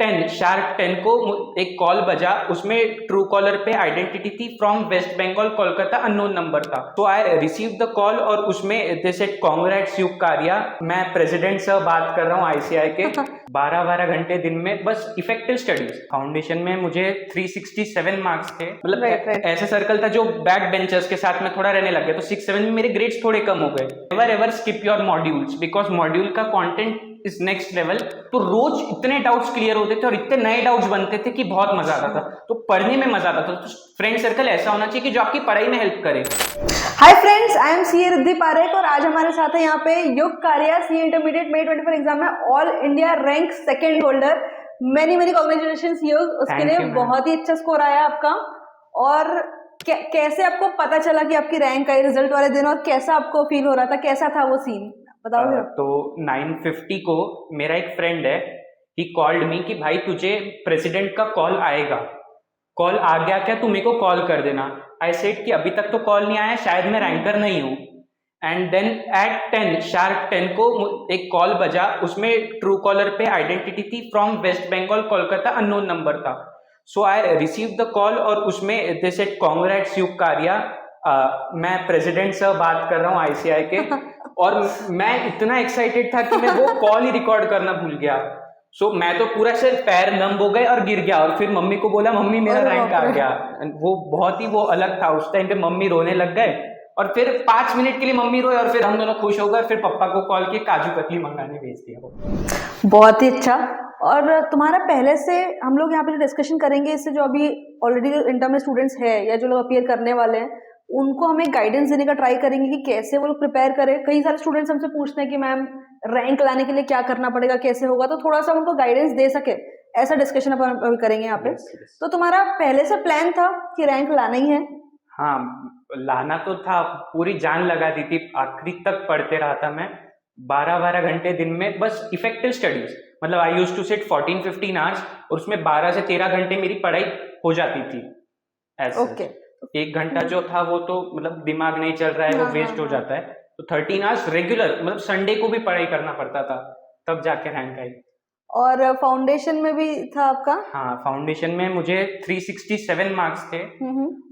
10 shark 10 को एक call बजा, उसमें ट्रू कॉलर पे आइडेंटिटी थी from west Bengal Kolkata, unknown number था। तो आई रिसीव द कॉल और उसमें दे सेड कांग्रेट्स युग कारिया, मैं प्रेसिडेंट से बात कर रहा हूँ आईसीआई के। 12-12 घंटे दिन में बस इफेक्टिव स्टडीज। फाउंडेशन में मुझे 367 मार्क्स थे, मतलब ऐसा सर्कल था जो बैक बेंचर्स के साथ में थोड़ा रहने लग गया, तो 6-7 में मेरे ग्रेड्स थोड़े कम हो गए। Never ever skip your modules because module का कंटेंट इज नेक्स्ट लेवल। तो रोज इतने डाउट्स क्लियर होते थे और इतने नए डाउट्स बनते थे कि बहुत मजा आता था। तो पढ़ने में मजा आता था। तो फ्रेंड सर्कल ऐसा होना चाहिए कि जो आपकी पढ़ाई में हेल्प करे। Hi friends, I am CA Riddhi Parekh और आज हमारे साथ है यहाँ पे युग कारिया, सीए इंटरमीडिएट May 24 एग्जाम में all India rank second holder. Many congratulations युग, उसके लिए बहुत ही अच्छा स्कोर आया आपका। और कैसे आपको पता चला कि आपकी रैंक आई रिजल्ट वाले दिन, और कैसा आपको फील हो रहा था, कैसा था वो सीन बताओगे? तो 9:50 को मेरा एक फ्रेंड है, ही कॉल्ड मी कि भाई तुझे प्रेसिडेंट का कॉल आएगा, कॉल आ गया क्या, तू मेरे को कॉल कर देना। आई सेड कि अभी तक तो कॉल नहीं आया, शायद मैं रैंकर नहीं हूँ। एंड देन एट 10 शार्क 10 को एक कॉल बजा, उसमें ट्रू कॉलर पे आइडेंटिटी थी from west Bengal Kolkata, unknown number था। So I receive the call और उसमें दे सेड कांग्रेट्स युग कारिया, मैं प्रेसिडेंट से बात कर रहा हूँ आईसीआई के। और मैं इतना एक्साइटेड था कि मैं वो कॉल ही रिकॉर्ड करना भूल गया। सो मैं तो पूरा से पैर नम हो गए और गिर गया, और फिर मम्मी को बोला मम्मी मेरा रैंक आ गया। वो बहुत ही वो अलग था। उस टाइम पे मम्मी रोने लग गए और फिर 5 मिनट के लिए मम्मी रोए और फिर हम दोनों खुश हो गए। फिर पापा को कॉल किए, काजू कतली मंगाने भेज दिया। बहुत ही अच्छा। और तुम्हारा पहले से हम लोग यहाँ पे जो डिस्कशन करेंगे, इससे जो अभी ऑलरेडी जो इंटर में स्टूडेंट्स है या जो लोग अपीयर करने वाले हैं, उनको हमें गाइडेंस देने का ट्राई करेंगे कि कैसे वो लोग प्रिपेयर करें। कई सारे स्टूडेंट्स हमसे पूछते हैं कि मैम रैंक लाने के लिए क्या करना पड़ेगा, कैसे होगा, तो थोड़ा सा उनको गाइडेंस दे सके, ऐसा डिस्कशन अपन करेंगे यहाँ पे। तो तुम्हारा पहले से प्लान था कि रैंक लाना ही है? हाँ, लाना तो था, पूरी जान लगा दी थी, आखिरी तक पढ़ते रहा था मैं 12-12 घंटे दिन में, बस इफेक्टिव स्टडीज। मतलब I used to sit 14-15 hours और उसमें 12 से 13 घंटे मेरी पढ़ाई हो जाती थी। ओके, 1 घंटा जो था वो तो मतलब दिमाग नहीं चल रहा है, वो वेस्ट हो जाता है। तो 13 आवर्स रेगुलर, मतलब संडे को भी पढ़ाई करना पड़ता था, तब जाके रैंक आई। और फाउंडेशन में भी था आपका? हाँ, फाउंडेशन में मुझे 367 मार्क्स थे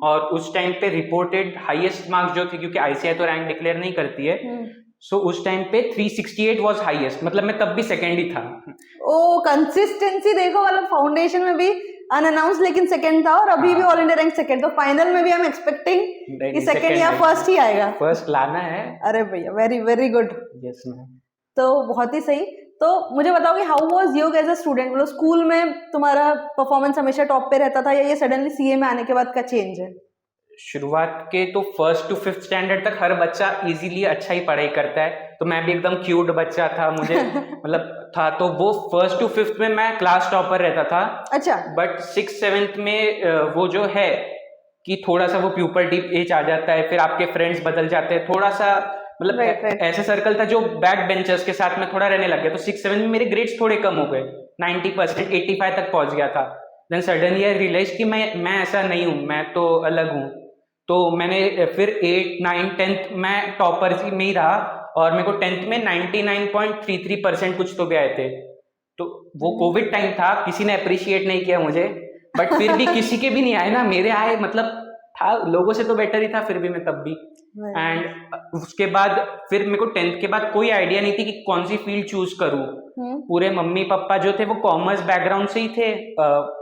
और उस टाइम पे रिपोर्टेड हाईएस्ट मार्क्स जो थे, क्योंकि आईसीआई तो रैंक डिक्लेयर नहीं करती है, सो उस टाइम पे 368 वाज हाईएस्ट, मतलब मैं तब भी सेकंड ही था। ओ, कंसिस्टेंसी देखो, मतलब फाउंडेशन में भी अनअनाउंस लेकिन सेकंड था और अभी भी ऑल इंडिया रैंक सेकंड। तो फाइनल में भी हम एक्सपेक्टिंग कि सेकंड या फर्स्ट ही आएगा। फर्स्ट लाना है। अरे भैया, very very good. Yes ma'am. तो बहुत ही सही। तो मुझे बताओ कि हाउ वाज योग एज अ स्टूडेंट? मतलब स्कूल में तुम्हारा परफॉर्मेंस हमेशा टॉप पे रहता था या ये सडनली सीए में आने के बाद का चेंज है? शुरुआत के तो 1st to 5th स्टैंडर्ड तक हर बच्चा इजीली अच्छा ही पढ़ाई करता है, तो मैं भी एकदम क्यूट बच्चा था, मुझे मतलब था, तो वो 1st to 5th में मैं क्लास टॉपर रहता था। अच्छा। बट 6th-7th में वो जो है कि थोड़ा सा वो प्यूबर्टी एज आ जाता है, फिर आपके फ्रेंड्स बदल जाते हैं, थोड़ा सा मतलब ऐसा सर्कल था जो बैक बेंचर्स के साथ में थोड़ा रहने लग गया। तो 6-7 में मेरे ग्रेड्स थोड़े कम हो गए, 90%, 85 तक पहुंच गया था। देन सडनली आई रियलाइज कि मैं ऐसा नहीं हूँ, मैं तो अलग हूँ। तो मैंने फिर 8, 9, 10th मैं टॉपर में ही रहा और मेरे को 10th में 99.33% कुछ तो भी आए थे। तो वो कोविड टाइम था, किसी ने अप्रिशिएट नहीं किया मुझे, बट फिर भी किसी के भी नहीं आए ना, मेरे आए, मतलब था, लोगों से तो बेटर ही था फिर भी मैं तब भी। एंड उसके बाद फिर मेरे को 10th के बाद कोई आइडिया नहीं थी कि कौन सी फील्ड चूज करूँ। पूरे मम्मी पापा जो थे वो कॉमर्स बैकग्राउंड से ही थे,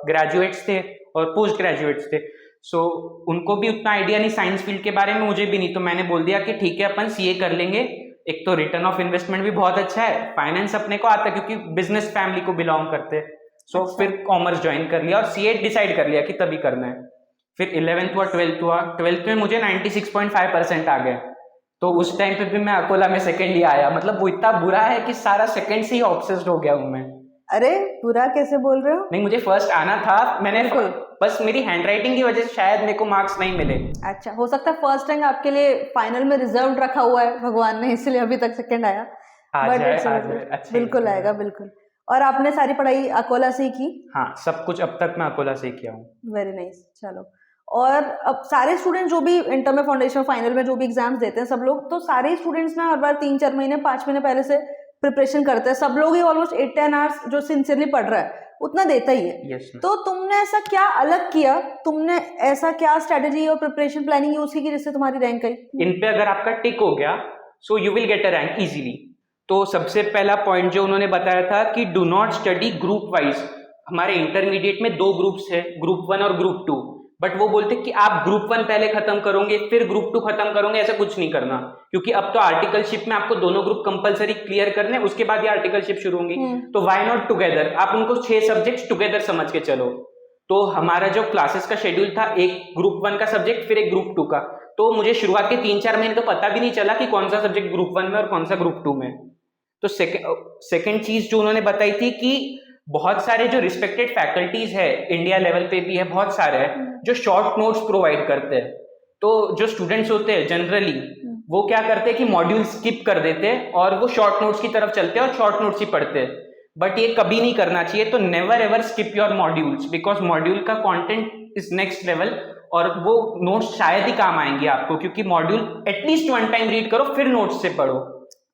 ग्रेजुएट्स थे और पोस्ट ग्रेजुएट्स थे। सो उनको भी उतना आइडिया नहीं साइंस फील्ड के बारे में, मुझे भी नहीं। तो मैंने बोल दिया कि ठीक है अपन सीए कर लेंगे, एक तो रिटर्न ऑफ इन्वेस्टमेंट भी बहुत अच्छा है, फाइनेंस अपने को आता है क्योंकि बिजनेस फैमिली को बिलोंग करते हैं। सो फिर कॉमर्स ज्वाइन कर लिया और सीए डिसाइड कर लिया कि तभी करना है। फिर 11th हुआ, 12th हुआ। 12th में मुझे 96.5% आ गए, तो उस टाइम पे भी मैं अकोला में सेकंड ही आया। मतलब वो इतना बुरा है कि सारा सेकंड से ही ऑब्सेस्ड हो गया हूँ मैं। अरे बुरा कैसे बोल रहे हो? नहीं, मुझे फर्स्ट आना था, मैंने बस मेरी हैंडराइटिंग की वजह से शायद मेरे को मार्क्स नहीं मिले। अच्छा, हो सकता है फर्स्ट रैंक आपके लिए फाइनल में रिजर्व रखा हुआ है भगवान ने, इसलिए अभी तक सेकंड आया। अच्छा, बिल्कुल आएगा, बिल्कुल। और आपने सारी पढ़ाई अकोला से ही की? हाँ, सब कुछ अब तक मैं अकोला से ही किया हूँ। Very nice. चलो, और अब सारे स्टूडेंट जो भी इंटर में, फाउंडेशन, फाइनल में जो भी एग्जाम्स देते हैं सब लोग, तो सारे स्टूडेंट्स ना हर बार 3-4 महीने, 5 महीने पहले से प्रिपरेशन करता है, सब लोग ही ऑलमोस्ट 8-10 आवर्स जो सिंसियरली पढ़ रहा है उतना देता ही है। यस तो तुमने ऐसा क्या अलग किया, तुमने ऐसा क्या स्ट्रेटेजी और प्रिपरेशन प्लानिंग यूज की जिससे तुम्हारी रैंक आई? इन पे अगर आपका टिक हो गया so you will get a rank easily. तो सबसे पहला पॉइंट जो उन्होंने बताया था कि do not study group wise. हमारे इंटरमीडिएट में 2 ग्रुप्स है, ग्रुप 1 और ग्रुप 2, बट वो बोलते कि आप ग्रुप 1 पहले खत्म करोगे फिर ग्रुप 2 खत्म करोगे, ऐसा कुछ नहीं करना, क्योंकि अब तो आर्टिकलशिप में आपको दोनों ग्रुप कंपलसरी क्लियर करने, उसके बाद ही आर्टिकलशिप शुरू होंगी। तो व्हाई नॉट टुगेदर, आप उनको 6 सब्जेक्ट्स टुगेदर समझ के चलो। तो हमारा जो क्लासेस का शेड्यूल था, एक ग्रुप 1 का सब्जेक्ट फिर एक ग्रुप 2 का, तो मुझे शुरुआत के 3-4 महीने तो पता भी नहीं चला कि कौन सा सब्जेक्ट ग्रुप 1 में और कौन सा ग्रुप 2 में। तो सेकेंड चीज जो उन्होंने बताई थी कि बहुत सारे जो रिस्पेक्टेड फैकल्टीज है इंडिया लेवल पे भी है, बहुत सारे हैं जो शॉर्ट नोट्स प्रोवाइड करते हैं। तो जो स्टूडेंट्स होते हैं जनरली वो क्या करते हैं कि मॉड्यूल स्किप कर देते हैं और वो शॉर्ट नोट्स की तरफ चलते हैं और शॉर्ट नोट्स ही पढ़ते हैं, बट ये कभी नहीं करना चाहिए। तो never ever skip your modules, because module का कंटेंट इज नेक्स्ट लेवल और वो नोट्स शायद ही काम आएंगे आपको, क्योंकि मॉड्यूल एटलीस्ट 1 टाइम रीड करो फिर नोट्स से पढ़ो।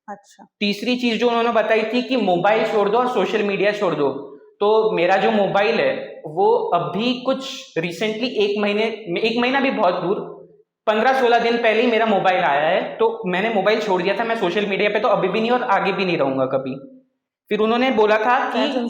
अच्छा, तीसरी चीज जो उन्होंने बताई थी कि मोबाइल छोड़ दो और सोशल मीडिया छोड़ दो। तो मेरा जो मोबाइल है वो अभी कुछ रिसेंटली 1 महीना भी बहुत दूर, 15-16 दिन पहले ही मेरा मोबाइल आया है, तो मैंने मोबाइल छोड़ दिया था। मैं सोशल मीडिया पे तो अभी भी नहीं और आगे भी नहीं रहूंगा कभी। फिर उन्होंने बोला था कि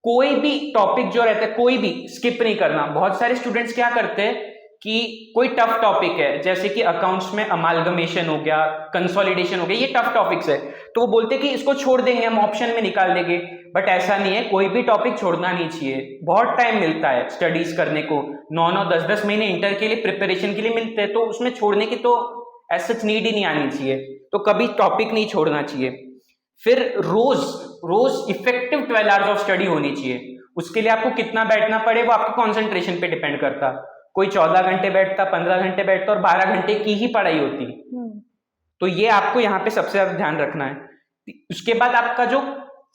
कोई भी टॉपिक जो रहता है कोई भी स्किप नहीं करना। बहुत सारे स्टूडेंट्स क्या करते हैं कि कोई टफ टॉपिक है, जैसे कि अकाउंट्स में अमालगमेशन हो गया, कंसोलिडेशन हो गया, ये टफ टॉपिक्स है, तो वो बोलते कि इसको छोड़ देंगे, हम ऑप्शन में निकाल देंगे, बट ऐसा नहीं है, कोई भी टॉपिक छोड़ना नहीं चाहिए। बहुत टाइम मिलता है स्टडीज करने को, 9-9, 10-10 महीने इंटर के लिए प्रिपरेशन के लिए मिलते हैं, तो उसमें छोड़ने की तो ऐसा नीड ही नहीं आनी चाहिए, तो कभी टॉपिक नहीं छोड़ना चाहिए। फिर रोज इफेक्टिव 12 आवर्स ऑफ स्टडी होनी चाहिए। उसके लिए आपको कितना बैठना पड़े वो आपके कॉन्सेंट्रेशन पे डिपेंड करता। कोई 14 घंटे बैठता, 15 घंटे बैठता और 12 घंटे की ही पढ़ाई होती। तो ये आपको यहाँ पे सबसे ज्यादा ध्यान रखना है। उसके बाद आपका जो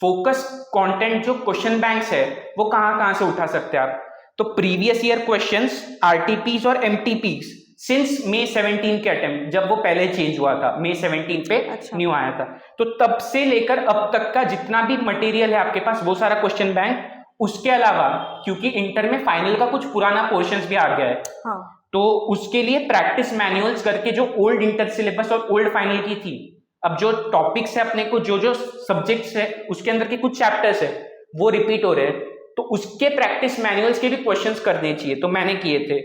फोकस कंटेंट, जो क्वेश्चन बैंक्स है, वो कहाँ से उठा सकते हैं आप। तो प्रीवियस ईयर क्वेश्चंस, आरटीपीस और एमटीपीस सिंस May 17 के अटेम्प्ट, जब वो पहले चेंज हुआ था May 17 पे न्यू आया था, तो तब से लेकर अब तक का जितना भी मटेरियल है आपके पास वो सारा क्वेश्चन बैंक। उसके अलावा क्योंकि इंटर में फाइनल का कुछ पुराना पोर्शंस भी आ गया है, तो उसके लिए प्रैक्टिस मैनुअल्स करके जो ओल्ड इंटर सिलेबस और ओल्ड फाइनल की थी, अब जो टॉपिक्स है अपने को, जो सब्जेक्ट्स है उसके अंदर के कुछ चैप्टर्स है वो रिपीट हो रहे हैं, तो उसके प्रैक्टिस मैनुअल्स के भी क्वेश्चंस करने चाहिए, तो मैंने किए थे।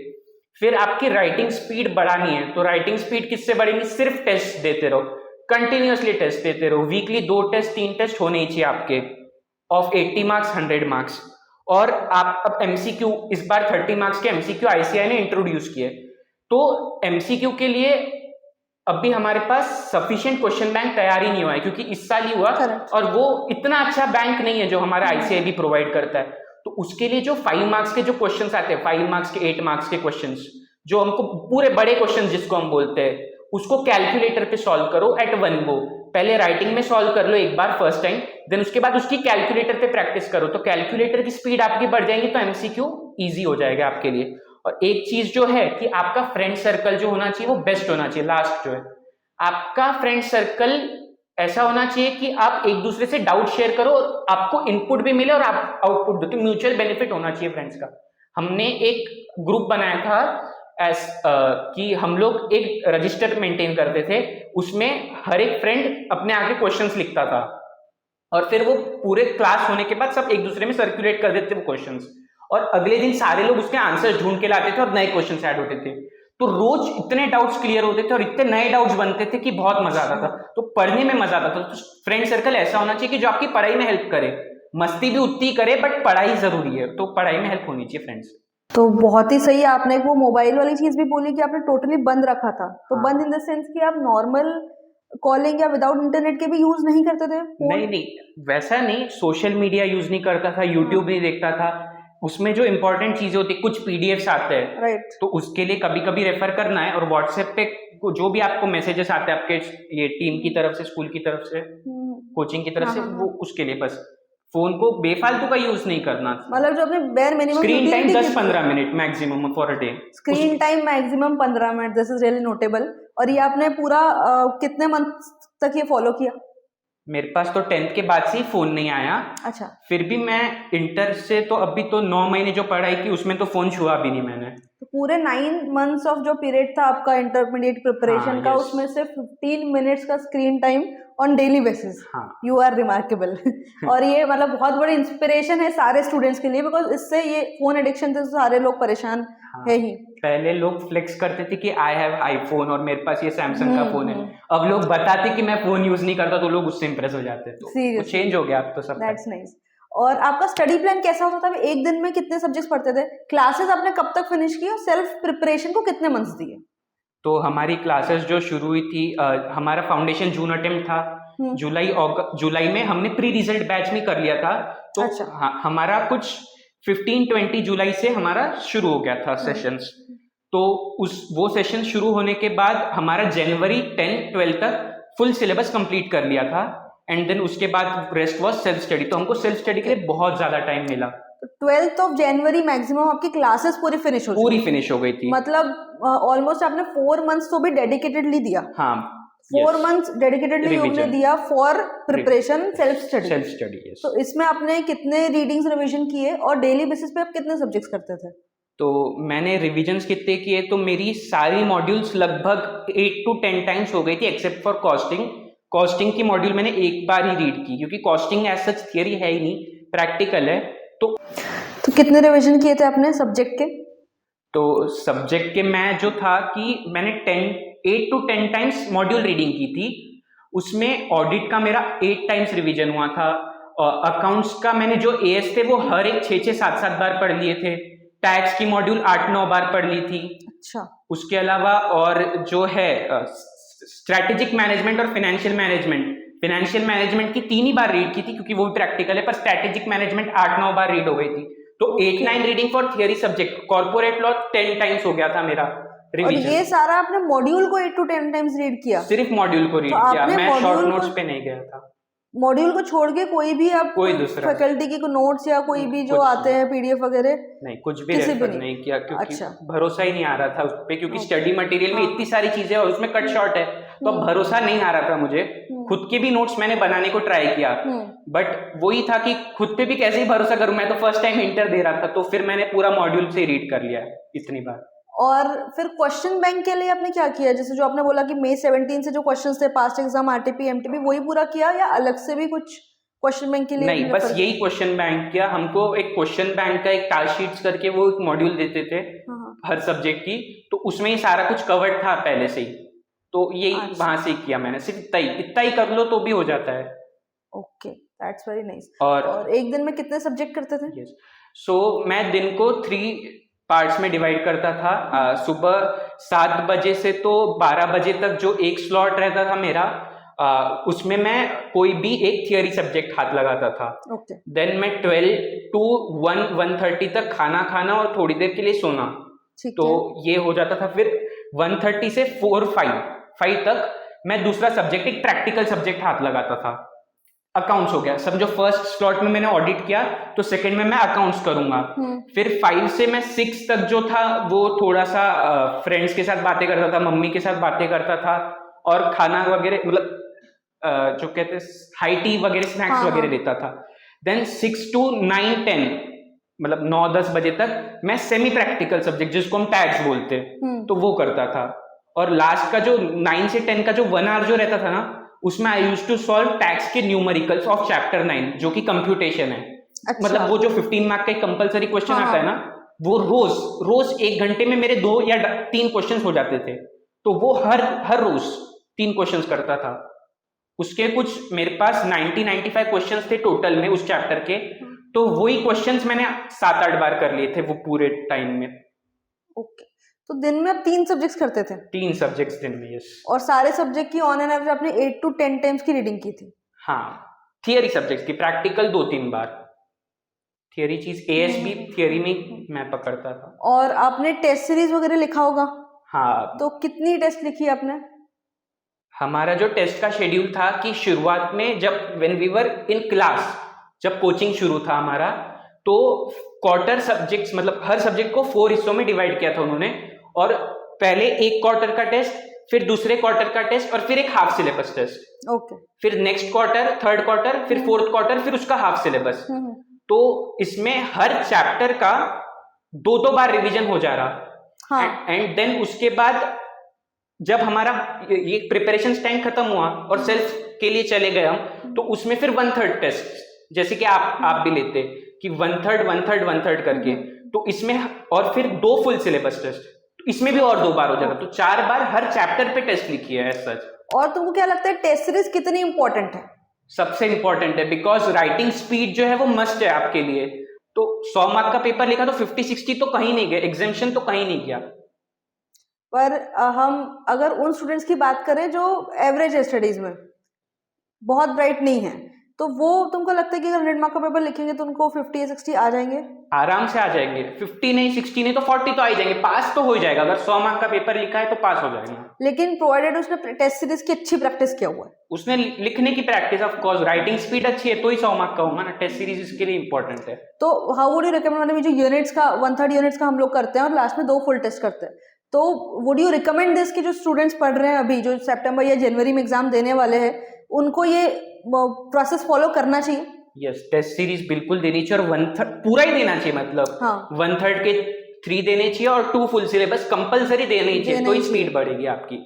फिर आपकी राइटिंग स्पीड बढ़ानी है, तो राइटिंग स्पीड किससे बढ़ेगी? सिर्फ टेस्ट देते रहो, कंटिन्यूअसली टेस्ट देते रहो, वीकली 2 टेस्ट 3 टेस्ट होने ही चाहिए आपके, ऑफ 80 मार्क्स 100 मार्क्स। और आप अब एमसीक्यू, इस बार 30 मार्क्स के एमसीक्यू आईसीआई ने इंट्रोड्यूस किए, तो एमसीक्यू के लिए अभी हमारे पास सफिशिएंट क्वेश्चन बैंक तैयार ही नहीं हुआ है, क्योंकि इस साल ही हुआ और वो इतना अच्छा बैंक नहीं है जो हमारा आईसीआई भी प्रोवाइड करता है। तो उसके लिए जो 5 मार्क्स के जो क्वेश्चंस आते हैं, 5 मार्क्स के 8 मार्क्स के क्वेश्चंस, जो हमको पूरे बड़े क्वेश्चंस जिसको हम बोलते हैं, उसको कैलकुलेटर पे सॉल्व करो एट 1 गो। पहले राइटिंग में सॉल्व कर लो एक बार फर्स्ट टाइम, देन उसके बाद उसकी कैलकुलेटर पे प्रैक्टिस करो, तो कैलकुलेटर की स्पीड आपकी बढ़ जाएगी, तो एमसीक्यू इजी हो जाएगा आपके लिए। और एक चीज जो है कि आपका फ्रेंड सर्कल जो होना चाहिए वो बेस्ट होना चाहिए। लास्ट जो है, आपका फ्रेंड सर्कल ऐसा होना चाहिए कि आप एक दूसरे से डाउट शेयर करो और आपको इनपुट भी मिले और आप आउटपुट दो, तो म्यूचुअल बेनिफिट होना चाहिए फ्रेंड्स का। हमने एक ग्रुप बनाया था कि हम लोग एक रजिस्टर मेंटेन करते थे, उसमें हर एक फ्रेंड अपने आगे क्वेश्चंस लिखता था और फिर वो पूरे क्लास होने के बाद सब एक दूसरे में सर्कुलेट कर देते थे वो क्वेश्चंस, और अगले दिन सारे लोग उसके आंसर्स ढूंढ के लाते थे और नए क्वेश्चंस ऐड होते थे, तो रोज इतने डाउट्स क्लियर होते थे और इतने नए डाउट्स बनते थे कि बहुत मजा आता था। तो पढ़ने में मजा आता था। तो फ्रेंड सर्कल ऐसा होना चाहिए कि जो आपकी पढ़ाई में हेल्प करे, मस्ती भी उतनी करे बट पढ़ाई जरूरी है, तो पढ़ाई में हेल्प होनी चाहिए फ्रेंड्स। तो बहुत ही सही, आपने वो मोबाइल वाली चीज भी बोली कि आपने टोटली बंद रखा था, तो बंद इन द सेंस कि आप नॉर्मल कॉलिंग या विदाउट इंटरनेट के भी यूज नहीं करते थे? नहीं, वैसा नहीं, सोशल मीडिया यूज नहीं करता था, यूट्यूब नहीं देखता था, उसमें जो इंपॉर्टेंट चीजें होती, कुछ पीडीएफ्स आते हैं, राइट, तो उसके लिए कभी कभी रेफर करना है, और व्हाट्सएप पे जो भी आपको मैसेजेस आते हैं आपके ये टीम की तरफ से, स्कूल की तरफ से, कोचिंग की तरफ से, वो उसके लिए बस फोन को बेफालतू का यूज नहीं करना। मतलब जो अपने bare minimum screen time 10-15 minute maximum for a day, screen time maximum 15 minute, this is really notable. और ये आपने पूरा कितने मंथ तक ये फॉलो किया? मेरे पास तो 10th के बाद से ही फोन नहीं आया। अच्छा, फिर भी मैं इंटर से तो अभी तो 9 महीने जो पढ़ाई की उसमें तो फोन छुआ भी नहीं मैंने। तो पूरे 9 मंथ्स ऑफ जो पीरियड था आपका इंटरमीडिएट प्रिपरेशन हाँ, का, yes. उसमें से 15 मिनट्स का screen time on daily basis, हाँ। You are remarkable. और ये मतलब बहुत बड़ी इंस्पिरेशन है सारे स्टूडेंट्स के लिए, बिकॉज इससे ये फोन एडिक्शन से सारे लोग परेशान हाँ, है ही। पहले लोग फ्लेक्स करते थे कि आई हैव आईफोन और मेरे पास ये सैमसंग का फोन है। अब लोग बताते कि मैं फोन यूज नहीं करता तो लोग उससे इंप्रेस हो जाते। तो चेंज हो गया अब तो सब। That's nice. और आपका स्टडी प्लान कैसा होता था? एक दिन में कितने सब्जेक्ट्स पढ़ते थे? क्लासेस आपने कब तक फिनिश की और सेल्फ प्रिपरेशन को कितने मंथ्स दिए? तो हमारी क्लासेस जो शुरू हुई थी, हमारा फाउंडेशन जून अटेम्प्ट था। जुलाई में हमने प्री रिजल्ट बैच में कर लिया था। तो अच्छा। हमारा कुछ 15-20 जुलाई से हमारा शुरू हो गया था सेशंस। तो वो सेशन शुरू होने के बाद हमारा जनवरी 10-12 तक फुल सिलेबस कंप्लीट कर लिया था। एंड देन उसके बाद रेस्ट वाज सेल्फ स्टडी। तो हमको सेल्फ स्टडी के लिए बहुत ज्यादा टाइम मिला। तो 12th ऑफ जनवरी मैक्सिमम आपकी क्लासेस पूरी फिनिश हो गई थी। मतलब ऑलमोस्ट आपने 4 मंथ्स तो भी डेडिकेटेडली दिया। हाँ, 4 मंथ्स डेडिकेटेडली आपने दिया फॉर प्रिपरेशन सेल्फ स्टडी। तो इसमें आपने कितने रीडिंग्स रिवीजन किए और डेली बेसिस पे आप कितने सब्जेक्ट्स करते थे? तो मैंने रिविजन्स कितने किए, तो मेरी सारी मॉड्यूल्स लगभग 8 to 10 टाइम्स हो गई थी एक्सेप्ट फॉर कॉस्टिंग। कॉस्टिंग की मॉड्यूल मैंने एक बार ही रीड की, क्योंकि कॉस्टिंग एज सच थियरी है ही नहीं, प्रैक्टिकल है। तो कितने रिवीजन किए थे आपने सब्जेक्ट के? तो सब्जेक्ट के मैं जो था कि मैंने 8 to 10 टाइम्स मॉड्यूल रीडिंग की थी। उसमें ऑडिट का मेरा 8 टाइम्स रिवीजन हुआ था। अकाउंट्स का मैंने जो एएस थे वो हर एक 6-6, 7-7 बार पढ़ लिए थे। टैक्स की मॉड्यूल 8-9 बार पढ़ ली थी। अच्छा। उसके अलावा और जो है स्ट्रैटेजिक मैनेजमेंट और फाइनेंशियल मैनेजमेंट की 3 ही बार रीड की थी, क्योंकि वो भी प्रैक्टिकल है। पर स्ट्रैटेजिक मैनेजमेंट 8-9 बार रीड हो गई थी। तो 8-9 reading for theory subject. Corporate law 10 times हो गया था मेरा रिवीजन। और ये सारा आपने मॉड्यूल को 8 to 10 टाइम्स रीड किया? सिर्फ मॉड्यूल को रीड किया, मैं शॉर्ट नोट्स पे नहीं गया था। मॉड्यूल को छोड़ के कोई भी आप कोई दूसरा फैकल्टी की नोट्स या कोई भी जो आते हैं पीडीएफ वगैरह? नहीं, कुछ भी रेफर नहीं किया, क्योंकि अच्छा। भरोसा ही नहीं आ रहा था उस पे, क्योंकि स्टडी मटेरियल में इतनी सारी चीजें और उसमें कट शॉर्ट है, तो भरोसा नहीं आ रहा था मुझे। खुद के भी नोट्स मैंने बनाने को ट्राई किया, बट वही था कि खुद पे भी कैसे ही भरोसा करूं। मैं तो फर्स्ट टाइम इंटर दे रहा था, तो फिर मैंने पूरा मॉड्यूल से रीड कर लिया इतनी बार। और फिर क्वेश्चन बैंक के लिए आपने क्या किया? जैसे जो आपने बोला कि May 17 से जो क्वेश्चंस थे पास्ट एग्जाम, आरटीपी, एमटीपी, वही पूरा किया या अलग से भी कुछ क्वेश्चन बैंक के लिए? नहीं, बस यही क्वेश्चन बैंक किया। हमको एक क्वेश्चन बैंक का एक टास्क शीट्स करके वो एक मॉड्यूल देते थे हर सब्जेक्ट की, तो उसमें ही सारा कुछ कवर्ड था पहले से ही। तो यही वहां से ही किया मैंने। सिर्फ इतना ही कर लो तो भी हो जाता है। Okay, that's very nice. और एक दिन में कितने सब्जेक्ट करते थे? सो मैं दिन को 3 पार्ट्स में डिवाइड करता था। सुबह 7 बजे से तो 12 बजे तक जो एक स्लॉट रहता था मेरा, उसमें मैं कोई भी एक थियरी सब्जेक्ट हाथ लगाता था। देन मैं 12 to 1-1:30 तक खाना खाना और थोड़ी देर के लिए सोना। तो ये हो जाता था। फिर 1:30 से 4-5 तक मैं दूसरा सब्जेक्ट, एक प्रैक्टिकल सब्जेक्ट हाथ लगाता था। अकाउंट्स हो गया। समझो फर्स्ट स्लॉट में मैंने ऑडिट किया, तो सेकंड में मैं अकाउंट्स करूंगा। फिर 5 से मैं 6 तक जो था वो थोड़ा सा फ्रेंड्स के साथ बातें करता था, मम्मी के साथ बातें करता था, और खाना वगैरह, मतलब जो कहते हैं हाई टी वगैरह, स्नैक्स वगैरह लेता था। देन 6 to 9-10, मतलब 9-10 बजे तक मैं सेमी प्रैक्टिकल सब्जेक्ट, जिसको हम टैक्स बोलते हैं, तो वो करता था। और लास्ट का जो 9 से 10 का जो 1 आवर जो रहता था ना, उसमें I used to solve tax के न्यूमेरिकल्स ऑफ चैप्टर 9, जो कि कंप्यूटेशन है। मतलब वो जो 15 मार्क का कंपलसरी क्वेश्चन आता है ना, वो रोज 1 घंटे में मेरे 2 या 3 क्वेश्चन हो जाते थे। तो वो हर रोज 3 क्वेश्चन करता था। उसके कुछ मेरे पास 90-95 क्वेश्चन थे टोटल में उस चैप्टर के। तो वही क्वेश्चंस मैंने 7-8 बार कर लिए थे वो पूरे टाइम में। ओके, तो दिन में आप 3 सब्जेक्ट्स करते थे? 3 सब्जेक्ट्स दिन में, यस। और सारे सब्जेक्ट की ऑन एन एवरेज आपने 8 to 10 टाइम्स की रीडिंग की थी? हाँ, थियरी सब्जेक्ट्स की, प्रैक्टिकल 2-3 बार। थियरी चीज एएस भी थियरी में मैं पकड़ता था। और आपने टेस्ट सीरीज वगैरह लिखा होगा? हाँ। तो कितनी टेस्ट लिखी आपने? हमारा जो टेस्ट का शेड्यूल था कि शुरुआत में जब when we were in class, जब कोचिंग शुरू था हमारा, तो क्वार्टर सब्जेक्ट्स, मतलब हर सब्जेक्ट को 4 हिस्सों में डिवाइड किया था उन्होंने। और पहले एक क्वार्टर का टेस्ट, फिर दूसरे क्वार्टर का टेस्ट और फिर एक हाफ सिलेबस टेस्ट, ओके। फिर नेक्स्ट क्वार्टर, थर्ड क्वार्टर, फिर फोर्थ क्वार्टर, फिर उसका हाफ सिलेबस। तो इसमें हर चैप्टर का 2-2 बार रिवीजन हो जा रहा। हाँ। एंड देन उसके बाद जब हमारा ये प्रिपरेशन टाइम खत्म हुआ और सेल्फ के लिए चले गए हम, तो उसमें फिर 1/3 टेस्ट, जैसे कि आप भी लेते कि 1/3 करके, तो इसमें और फिर 2 फुल सिलेबस टेस्ट, तो इसमें भी और 2 बार हो जाएगा, तो 4 बार हर चैप्टर पे टेस्ट लिखी है सच। और तुमको क्या लगता है टेस्ट सीरीज कितनी इंपॉर्टेंट है? सबसे इंपॉर्टेंट है, बिकॉज राइटिंग स्पीड जो है वो मस्ट है आपके लिए। तो 100 मार्क का पेपर लिखा तो 50-60 तो कहीं नहीं गया, एग्जामिशन तो कहीं नहीं गया। पर हम अगर उन स्टूडेंट्स की बात करें जो एवरेज है स्टडीज में, बहुत ब्राइट नहीं है, तो वो तुमको लगता है कि अगर 100 मार्क का पेपर लिखेंगे तो उनको 50 या 60 आ जाएंगे? आराम से आ जाएंगे, 50 नहीं, 60 नहीं तो 40 तो आ ही जाएंगे, पास तो हो जाएगा। अगर 100 मार्क का पेपर लिखा है तो पास हो जाएगा। लेकिन प्रोवाइडेड उसने टेस्ट सीरीज की अच्छी प्रैक्टिस किया हुआ है, उसने लिखने की practice, of course writing speed अच्छी है तो ही 100 मार्क का होगा ना। टेस्ट सीरीज इसके लिए इंपॉर्टेंट है। तो हाउ वुड यू रिकमेंड, मतलब जो यूनिट्स का 1/3 यूनिट्स का हम लोग करते हैं और लास्ट में 2 फुल टेस्ट करते हैं, तो वुड यू रिकमेंड दिस कि जो स्टूडेंट्स पढ़ रहे हैं अभी, जो सितंबर या जनवरी में एग्जाम देने वाले हैं, उनको ये प्रोसेस फॉलो करना चाहिए? यस, टेस्ट सीरीज बिल्कुल देनी चाहिए और 1/3 पूरा ही देना चाहिए, मतलब हाँ। 1/3 के 3 देने चाहिए और 2 फुल सिलेबस कंपलसरी देने ही चाहिए, तो ही स्पीड बढ़ेगी आपकी।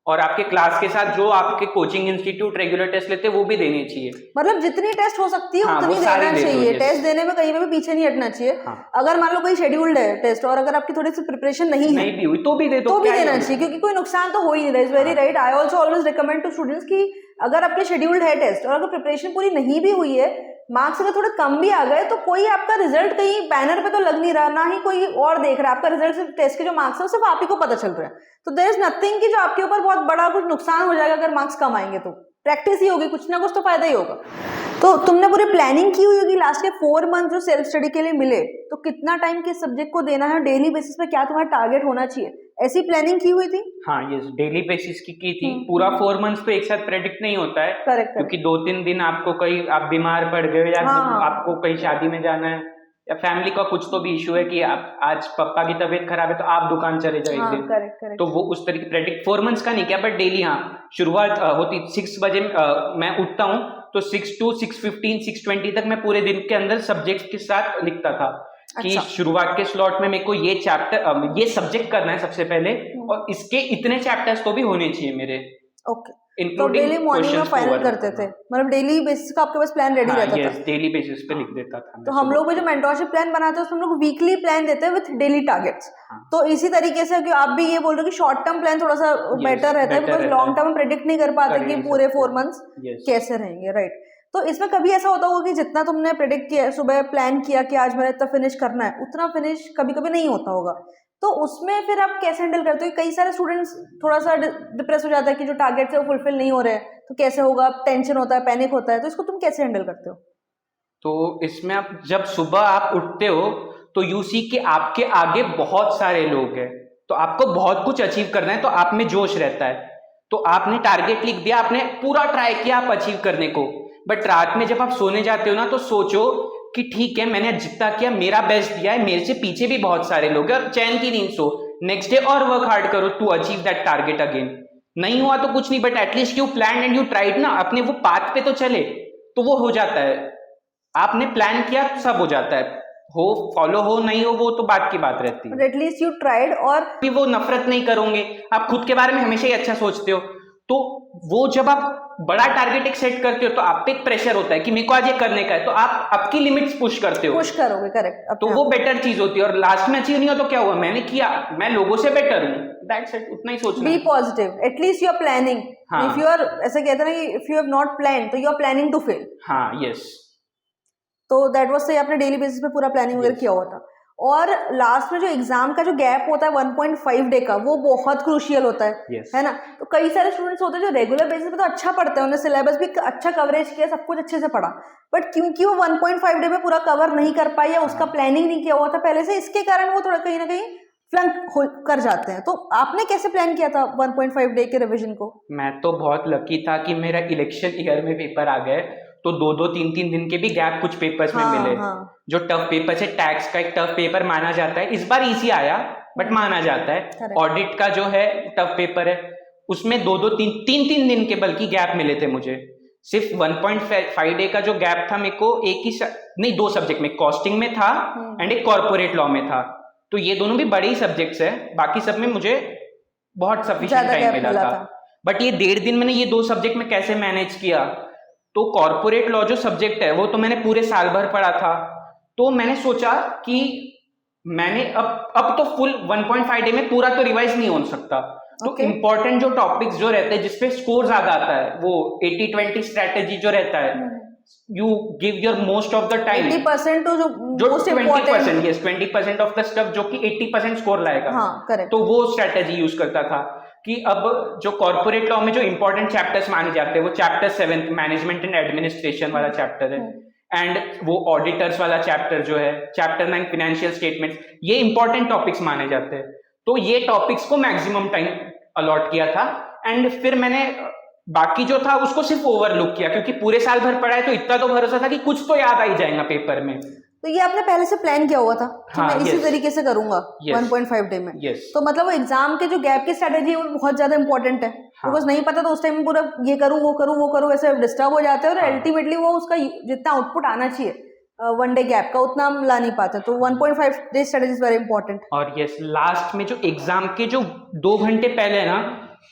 और आपके क्लास के साथ जो आपके कोचिंग इंस्टीट्यूट रेगुलर टेस्ट लेते हैं वो भी देने चाहिए, मतलब जितनी टेस्ट हो सकती है हाँ, उतनी वो सारी देना दे दो, चाहिए। yes। टेस्ट देने में कहीं पे भी पीछे नहीं हटना चाहिए। हाँ। अगर मान लो कोई शेड्यूल्ड है टेस्ट और अगर आपकी थोड़ी सी प्रिपरेशन नहीं है नहीं भी हुई तो भी दे दो, तो भी क्या ही देना होगा। चाहिए, क्योंकि कोई नुकसान तो हो ही नहीं रहा। Is very right. I also always recommend to students कि अगर आपके शेड्यूल्ड है टेस्ट और अगर प्रिपरेशन पूरी नहीं भी हुई है, मार्क्स अगर थोड़े कम भी आ गए, तो कोई आपका रिजल्ट कहीं बैनर पे तो लग नहीं रहा, ना ही कोई और देख रहा है। आपका रिजल्ट सिर्फ टेस्ट के जो मार्क्स है सिर्फ आप ही को पता चल रहा है। तो देयर इज नथिंग कि जो आपके ऊपर बहुत बड़ा कुछ नुकसान हो जाएगा अगर मार्क्स कम आएंगे। तो प्रैक्टिस ही होगी, कुछ ना कुछ तो फायदा ही होगा। तो तुमने पूरी प्लानिंग की हुई होगी लास्ट के 4 मंथ जो सेल्फ स्टडी के लिए मिले, तो कितना टाइम किस सब्जेक्ट को देना है, डेली बेसिस पे क्या तुम्हारा टारगेट होना चाहिए, ऐसी प्लानिंग की हुई थी? हाँ, ये डेली बेसिस की थी। पूरा 4 मंथ्स तो एक साथ प्रेडिक्ट नहीं होता है, करेक्ट, क्योंकि 2-3 दिन आपको कहीं आप बीमार पड़ गए या हाँ। आपको कहीं शादी में जाना है या फैमिली का कुछ तो भी इशू है कि आप आज पापा की तबीयत खराब है तो आप दुकान चले जाओ एक दिन, करेक्ट। तो वो उस तरीके प्रेडिक्ट 4 मंथ्स का नहीं किया, बट डेली हाँ शुरुआत होती 6 बजे मैं उठता हूँ, तो 6 to 6:15 6:20 तक मैं पूरे दिन के अंदर सब्जेक्ट के साथ लिखता था कि अच्छा। शुरुआत के स्लॉट में मेरे को ये चैप्टर ये सब्जेक्ट करना है सबसे पहले, और इसके इतने चैप्टर्स तो भी होने चाहिए मेरे। ओके, तो डेली मॉर्निंग में फाइनल करते थे, मतलब डेली बेसिस का आपके पास प्लान रेडी रहता था? डेली बेसिस पे लिख देता था। तो हम लोग भी जो मेंटरशिप प्लान बनाते हैं उसमें हम लोग वीकली प्लान देते हैं विद डेली टारगेट्स। तो इसी तरीके से कि आप भी ये बोल रहे हो कि शॉर्ट टर्म प्लान थोड़ा सा बेटर रहता है, बिकॉज लॉन्ग टर्म प्रेडिक्ट नहीं कर पाते कि पूरे 4 मंथ्स कैसे रहेंगे, राइट? तो इसमें कभी ऐसा होता होगा कि जितना तुमने प्रेडिक्ट किया, सुबह प्लान किया कि आज मैंने इतना फिनिश करना है, उतना फिनिश कभी कभी नहीं होता होगा, तो उसमें फिर आप कैसे हैंडल करते हो? कई सारे स्टूडेंट्स थोड़ा सा डिप्रेस हो जाता है कि जो टारगेट है वो फुलफिल नहीं हो रहे हैं, तो कैसे होगा, टेंशन होता है, पैनिक होता है, तो इसको तुम कैसे हैंडल करते हो? तो इसमें आप जब सुबह आप उठते हो तो यू सी कि आपके आगे बहुत सारे लोग हैं, तो आपको बहुत कुछ अचीव करना है, तो आप में जोश रहता है, तो आपने टारगेट लिख दिया, आपने पूरा ट्राई किया आप अचीव करने को, बट रात में जब आप सोने जाते हो ना तो सोचो कि ठीक है मैंने जितना किया मेरा बेस्ट दिया है, मेरे से पीछे भी बहुत सारे लोग हैं, और चैन की नींद सो, नेक्स्ट डे और वर्क हार्ड करो to achieve that target again. नहीं हुआ तो कुछ नहीं, but at least you plan and you tried ना, अपने वो पाथ पे तो चले, तो वो हो जाता है। आपने प्लान किया तो सब हो जाता है, हो फॉलो हो नहीं हो वो तो बात की बात रहती है, एटलीस्ट यू ट्राइड। और भी वो नफरत नहीं करोगे, आप खुद के बारे में हमेशा ही अच्छा सोचते हो, तो वो जब आप बड़ा टारगेट एक सेट करते हो तो आप पे एक प्रेशर होता है कि मेरे को आज ये करने का है, तो आप आपकी लिमिट्स पुश करते हो, पुश करोगे, करेक्ट, तो वो बेटर चीज होती है। और लास्ट में अचीव नहीं हुआ तो क्या हुआ, मैंने किया, मैं लोगों से बेटर हूँ, दैट्स इट, उतना ही सोचना। Be positive, at least you are planning. If you are, ऐसे कहते हैं ना, if you have not plan तो you are planning to fail. हाँ, यस। तो दैट वाज सही, आपने डेली बेसिस पे पूरा प्लानिंग वगैरह किया हुआ था। और लास्ट में जो एग्जाम का जो गैप होता है 1.5 डे का, वो बहुत क्रूशियल होता है, है ना? तो कई सारे स्टूडेंट्स होते हैं जो रेगुलर बेसिस पे तो अच्छा पढ़ते हैं, उन्होंने सिलेबस भी अच्छा कवरेज किया, सब कुछ अच्छे से पढ़ा, बट क्योंकि वो 1.5 डे में पूरा कवर नहीं कर पाई या उसका प्लानिंग नहीं किया हुआ था पहले से, इसके कारण वो थोड़ा कहीं ना कहीं फ्लंक कर जाते हैं। तो आपने कैसे प्लान किया था 1.5 डे के रिविजन को? मैं तो बहुत लकी था कि मेरा इलेक्शन ईयर में पेपर आ गए, तो 2-2 3-3 दिन के भी गैप कुछ पेपर्स में मिले। जो टफ पेपर है, टैक्स का एक टफ पेपर माना जाता है, इस बार इजी आया बट माना जाता है। ऑडिट का जो है टफ पेपर है, उसमें 2-3 दिन के बल्कि गैप मिले थे मुझे। सिर्फ 1.5 डे का जो गैप था मेरे को एक ही नहीं 2 सब्जेक्ट में, कॉस्टिंग में था एंड एक कॉर्पोरेट लॉ में था। तो ये दोनों भी बड़े ही सब्जेक्ट्स है, बाकी सब में मुझे बहुत सफिशिएंट टाइम मिला था। बट ये 1.5 दिन मैंने ये 2 सब्जेक्ट में कैसे मैनेज किया, तो कॉर्पोरेट लॉ जो सब्जेक्ट है वो तो मैंने पूरे साल भर पढ़ा था। तो मैंने सोचा कि मैंने अब तो फुल 1.5 डे में पूरा तो रिवाइज नहीं हो सकता, तो इंपॉर्टेंट जो टॉपिक्स जो रहते हैं जिसपे स्कोर ज्यादा आता है, वो 80-20 स्ट्रेटेजी जो रहता है, you give your most of the time 80% तो जो 20%, यस 20% ऑफ द स्टफ जो कि 80% स्कोर लाएगा। हाँ, करेक्ट। तो वो स्ट्रेटेजी यूज करता था कि अब जो कॉर्पोरेट लॉ में जो इंपॉर्टेंट चैप्टर्स माने जाते हैं वो चैप्टर 7 मैनेजमेंट एंड एडमिनिस्ट्रेशन वाला चैप्टर है, एंड वो ऑडिटर्स वाला चैप्टर जो है, चैप्टर 9 फाइनेंशियल स्टेटमेंट्स, ये इंपॉर्टेंट टॉपिक्स माने जाते हैं। तो ये टॉपिक्स को मैक्सिमम टाइम अलॉट किया था, एंड फिर मैंने बाकी जो था उसको सिर्फ ओवरलुक किया, क्योंकि पूरे साल भर पढ़ा है तो इतना तो भरोसा था कि कुछ तो याद आ ही जाएगा पेपर में। तो ये आपने पहले से प्लान किया हुआ था कि मैं इसी तरीके से करूंगा 1.5 डे में। तो मतलब वो एग्जाम के जो गैप की स्ट्रेटेजी है वो बहुत ज्यादा इंपॉर्टेंट है, बिकॉज नहीं पता तो उस टाइम में पूरा ये करूँ वो करूँ ऐसे डिस्टर्ब हो जाते हैं, और अल्टीमेटली वो उसका जितना आउटपुट आना चाहिए 1 डे गैप का उतना हम ला नहीं पाते। तो 1.5 day strategy is very important. और यस, लास्ट में जो एग्जाम के जो 2 घंटे पहले ना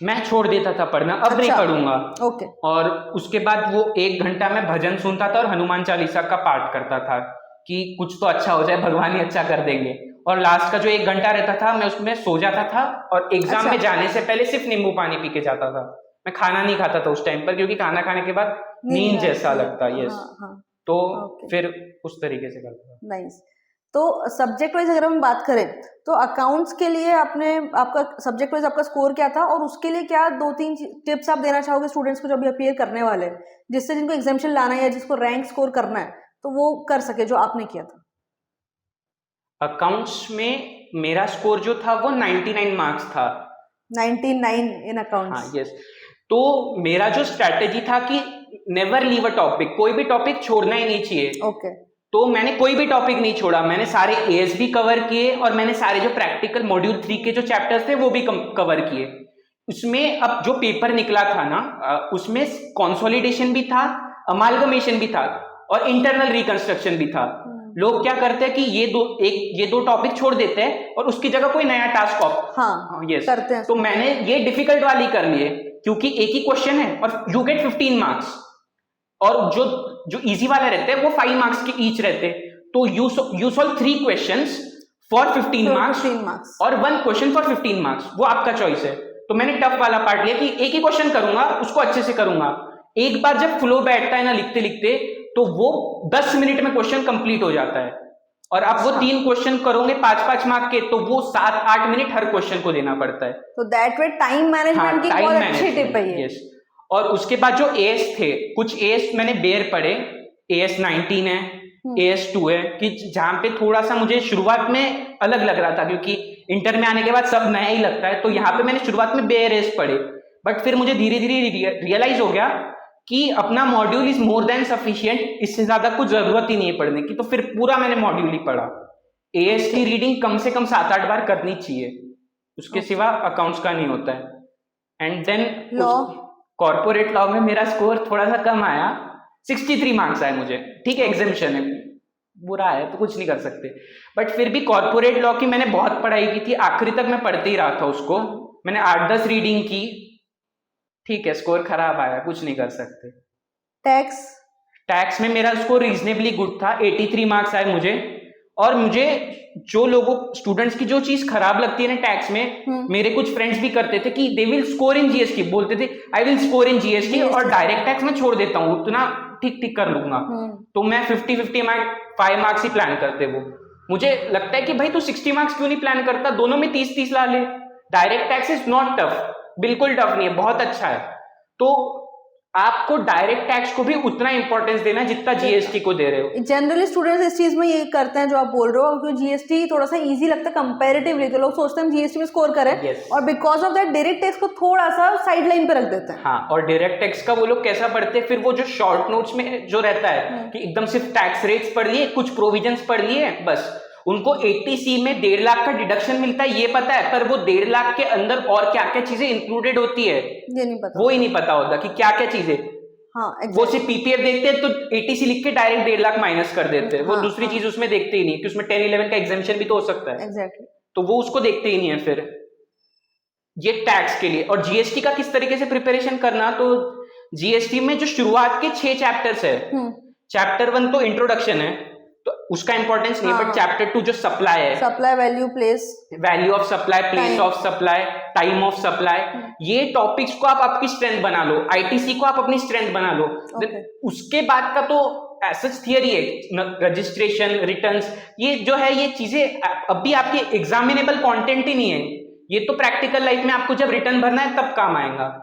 मैं छोड़ देता था पढ़ना, अब नहीं पढ़ूंगा। ओके। और उसके बाद वो 1 घंटा मैं भजन सुनता था और हनुमान चालीसा का पाठ करता था कि कुछ तो अच्छा हो जाए, भगवान ही अच्छा कर देंगे। और लास्ट का जो 1 घंटा रहता था मैं उसमें सो जाता था, और एग्जाम में जाने से पहले सिर्फ नींबू पानी पी के जाता था। मैं खाना नहीं खाता था उस टाइम पर, क्योंकि खाना खाने के बाद नींद जैसा लगता। यस, तो फिर उस तरीके से करता था। नाइस। तो सब्जेक्ट वाइज अगर हम बात करें तो अकाउंट्स के लिए आपका सब्जेक्ट वाइज आपका स्कोर क्या था, और उसके लिए क्या 2-3 टिप्स आप देना चाहोगे स्टूडेंट्स को जो अभी अपीयर करने वाले हैं, जिससे जिनको एग्जामिनेशन लाना है या जिसको रैंक स्कोर करना है तो वो कर सके जो आपने किया था? अकाउंट्स में मेरा स्कोर जो था वो 99 मार्क्स था। 99 इन अकाउंट्स? हाँ, यस। तो मेरा जो स्ट्रैटेजी था कि नेवर लीव अ टॉपिक, कोई भी टॉपिक छोड़ना ही नहीं चाहिए। ओके। तो मैंने कोई भी टॉपिक नहीं छोड़ा, मैंने सारे एएस भी कवर किए, और मैंने सारे जो प्रैक्टिकल मॉड्यूल 3 के जो चैप्टर्स थे वो भी कवर किए। उसमें अब जो पेपर निकला था ना, उसमें कंसोलिडेशन भी था, अमालगमेशन भी था, और इंटरनल रिकंस्ट्रक्शन भी था। लोग क्या करते हैं कि ये दो टॉपिक छोड़ देते हैं और उसकी जगह कोई नया टास्क यस करते हैं। तो मैंने ये डिफिकल्ट वाली कर लिए, क्योंकि एक ही क्वेश्चन है और यू गेट 15 मार्क्स, और जो इजी वाले रहते हैं वो 5 मार्क्स के ईच रहते। तो you solve 3 questions for 15 marks और 1 क्वेश्चन फॉर 15 मार्क्स, वो आपका चॉइस है। तो मैंने टफ वाला पार्ट लिया कि एक ही क्वेश्चन करूंगा, उसको अच्छे से करूंगा। एक बार जब फ्लो बैठता है ना लिखते लिखते, तो वो 10 मिनट में क्वेश्चन कंप्लीट हो जाता है। और आप वो 3 क्वेश्चन करोगे 5-5 मार्क के, तो वो 7-8 मिनट हर क्वेश्चन को देना पड़ता है। तो दैट वे टाइम मैनेजमेंट की बहुत अच्छी टिप है ये। यस। और उसके बाद जो एएस थे, कुछ एएस मैंने बेर पढ़े, एएस 19 है, एएस 2 है, कि जहां पे थोड़ा सा मुझे शुरुआत में अलग लग रहा था, क्योंकि इंटर में आने के बाद सब नया ही लगता है। तो यहाँ पे मैंने शुरुआत में बेर एएस पढ़े, बट फिर मुझे धीरे धीरे रियलाइज हो गया कि अपना module is more than sufficient, इससे ज्यादा कुछ जरूरत ही नहीं है पढ़ने की। तो फिर पूरा मैंने मॉड्यूल ही पढ़ा। एएस की रीडिंग कम से कम 7-8 बार करनी चाहिए, उसके सिवा अकाउंट्स का नहीं होता है। एंड देन कॉर्पोरेट लॉ में मेरा स्कोर थोड़ा सा कम आया, 63 मार्क्स आए मुझे। ठीक है, एग्जामिशन है, बुरा है तो कुछ नहीं कर सकते, बट फिर भी कॉर्पोरेट लॉ की मैंने बहुत पढ़ाई की थी, आखिरी तक मैं पढ़ते ही रहा था उसको। मैंने 8-10 रीडिंग की, ठीक है, स्कोर खराब आया, कुछ नहीं कर सकते। टैक्स में मेरा स्कोर रीजनेबली गुड था, 83 मार्क्स आए मुझे। और मुझे जो लोगों स्टूडेंट्स की जो चीज खराब लगती है ना टैक्स में, मेरे कुछ फ्रेंड्स भी करते थे कि they will score in GST, बोलते थे I will score in GST, और डायरेक्ट टैक्स में छोड़ देता हूँ, उतना ठीक कर लूंगा। तो मैं 50-50 5 मार्क्स ही प्लान करते। वो मुझे लगता है कि भाई तू 60 मार्क्स क्यों नहीं प्लान करता, दोनों में 30-30 ला ले। Direct tax is not tough, बिल्कुल टफ नहीं है, बहुत अच्छा है। तो आपको डायरेक्ट टैक्स को भी उतना इंपॉर्टेंस देना जितना जीएसटी को दे रहे हो। जनरली स्टूडेंट्स इस चीज में ये करते हैं जो आप बोल रहे हो, क्योंकि जीएसटी थोड़ा सा इजी लगता है कंपैरेटिवली, तो लोग सोचते हैं जीएसटी में स्कोर करें, और because of that direct tax को थोड़ा सा साइड लाइन पे रख देते हैं। हाँ, और डायरेक्ट टैक्स का वो लोग कैसा पढ़ते हैं, फिर वो जो शॉर्ट नोट्स में जो रहता है कि एकदम सिर्फ टैक्स रेट्स पढ़ लिए, कुछ प्रोविजंस पढ़ लिए बस, उनको 80C में 1.5 लाख का डिडक्शन मिलता है ये पता है, पर वो 1.5 लाख के अंदर और क्या क्या चीजें इंक्लूडेड होती है ये नहीं पता, वो ही नहीं पता होता कि क्या क्या चीजें। हाँ वो सिर्फ पीपीएफ देखते हैं तो 80C लिख के डायरेक्ट 1.5 लाख माइनस कर देते हैं। वो हाँ, दूसरी चीज उसमें देखते ही नहीं कि उसमें 10-11 का एग्जामिशन भी तो हो सकता है, एग्जैक्टली। तो वो उसको देखते ही नहीं है। फिर ये टैक्स के लिए। और जीएसटी का किस तरीके से प्रिपरेशन करना, तो जीएसटी में जो शुरुआत के 6 चैप्टर्स है, चैप्टर 1 तो इंट्रोडक्शन है तो उसका इंपॉर्टेंस नहीं, बट चैप्टर 2 जो सप्लाई है, supply, value, place, value of supply, place of supply, time of supply, ये टॉपिक्स को आप आपकी स्ट्रेंथ बना लो, आईटीसी को आप अपनी स्ट्रेंथ बना लो। उसके बाद का तो एसेट्स थियरी है, रजिस्ट्रेशन, रिटर्न्स, ये जो है ये चीजें अभी आपके एग्जामिनेबल कंटेंट ही नहीं है, ये तो प्रैक्टिकल लाइफ में आपको जब रिटर्न भरना है तब काम आएगा।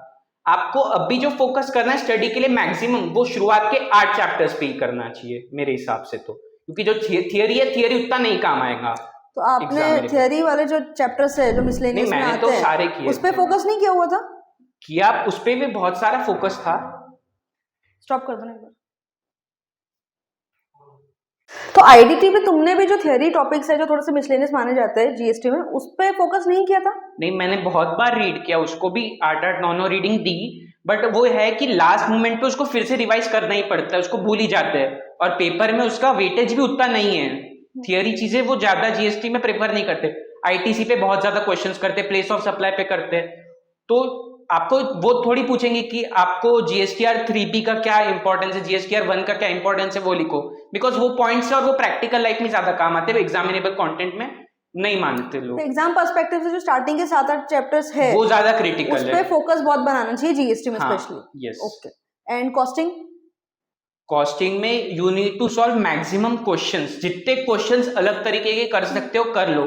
आपको अभी जो फोकस करना है स्टडी के लिए मैक्सिमम वो शुरुआत के 8 चैप्टर्स पे ही करना चाहिए मेरे हिसाब से, तो क्योंकि जो थियरी है थियरी उतना नहीं काम आएगा। तो आपने थियरी वाले जो चैप्टर्स है जो मिसलेनियस में आते हैं, सारे किए, उस पे फोकस नहीं किया हुआ था? किया, उस पे भी बहुत सारा फोकस था। स्टॉप कर दो एक बार। तो आईडीटी में तुमने भी जो थियरी टॉपिक्स है जो थोड़े से मिसलेनियस माने जाते हैं जीएसटी में, उस पे फोकस नहीं किया था? नहीं, मैंने बहुत बार रीड किया, उसको भी 8-8, 9-9 रीडिंग दी, बट वो है कि लास्ट मोमेंट पे उसको फिर से रिवाइज करना ही पड़ता है, उसको भूल ही जाते हैं, और पेपर में उसका वेटेज भी उतना नहीं है। थियरी चीजें वो ज्यादा जीएसटी में प्रेफर नहीं करते, आईटीसी पे बहुत ज्यादा क्वेश्चंस करते, प्लेस ऑफ सप्लाई पे करते, तो आपको वो थोड़ी पूछेंगे कि आपको जीएसटीआर 3B का क्या इंपॉर्टेंस है, जीएसटीआर 1 का क्या इंपॉर्टेंस है, वो लिखो, बिकॉज वो पॉइंट्स है और वो प्रैक्टिकल लाइफ में ज्यादा काम आते हैं, एग्जामिनेबल कंटेंट में नहीं मानते लोग। एग्जाम पर्सपेक्टिव से जो स्टार्टिंग के 7-8 चैप्टर्स है वो ज्यादा क्रिटिकल है, उस पे फोकस बहुत बनाना चाहिए जीएसटी में specially. Yes. Okay, and costing? Costing में you need to solve maximum questions, जितने क्वेश्चंस अलग तरीके के कर सकते हो कर लो,